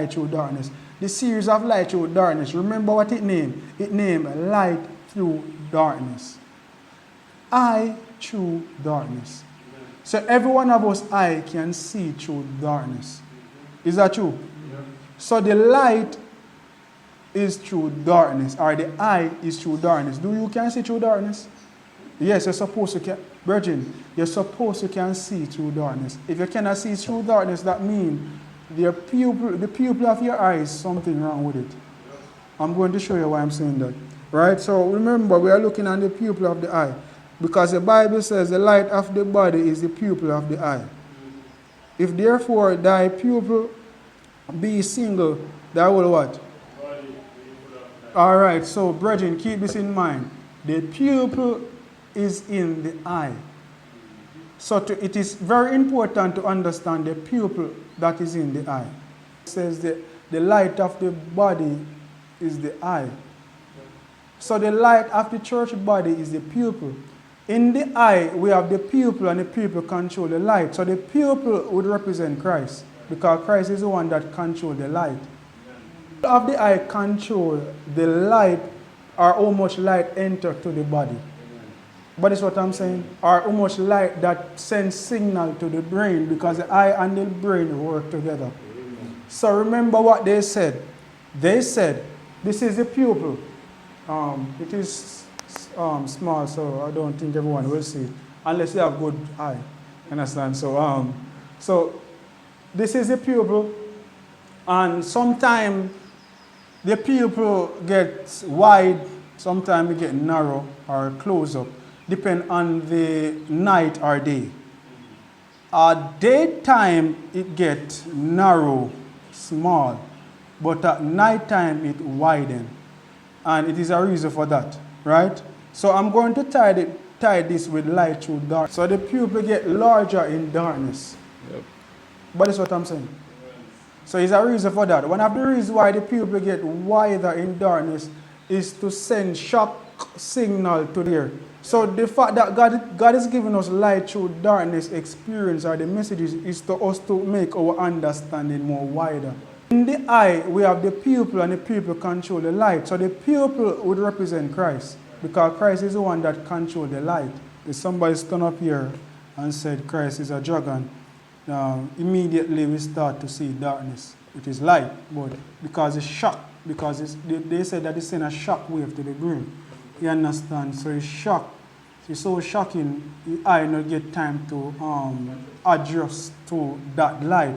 light through darkness. The series of light through darkness, remember what it named? It named light through darkness. Eye through darkness. So every one of us eye can see through darkness. Is that true? Yeah. So the light is through darkness, or the eye is through darkness. Do you can see through darkness? Yes, you're supposed to can. Virgin, you're supposed to can see through darkness. If you cannot see through darkness, that means the pupil of your eye is something wrong with it. I'm going to show you why I'm saying that. Right? So remember, we are looking at the pupil of the eye. Because the Bible says the light of the body is the pupil of the eye. If therefore thy pupil be single, thou will what? Alright, so brethren, keep this in mind. The pupil is in the eye. So it is very important to understand the pupil that is in the eye. It says that the light of the body is the eye. So the light of the church body is the pupil. In the eye, we have the pupil, and the pupil control the light. So the pupil would represent Christ, because Christ is the one that controls the light. Of the eye control the light, or how much light enter to the body. But it's what I'm saying, or how much light that sends signal to the brain, because the eye and the brain work together. So remember what they said. They said, this is the pupil. It is small, so I don't think everyone will see it, unless you have good eye. Understand? So this is the pupil, and sometimes the pupil gets wide, sometimes it gets narrow or close up, depend on the night or day. At daytime it gets narrow, small, but at nighttime it widens, and it is a reason for that, right? So I'm going to tie this with light through dark. So the pupil get larger in darkness. Yep. But that's what I'm saying. So there's a reason for that. One of the reasons why the pupil get wider in darkness is to send shock signal to the ear. So the fact that God is giving us light through darkness experience, or the messages, is to us to make our understanding more wider. In the eye, we have the pupil, and the pupil control the light. So the pupil would represent Christ, because Christ is the one that controls the light. If somebody stand up here and said Christ is a dragon, immediately we start to see darkness. It is light, but because it's shock, because they said that it's sending a shock wave to the brain. You understand? So it's shock. It's so shocking, the eye not get time to adjust to that light.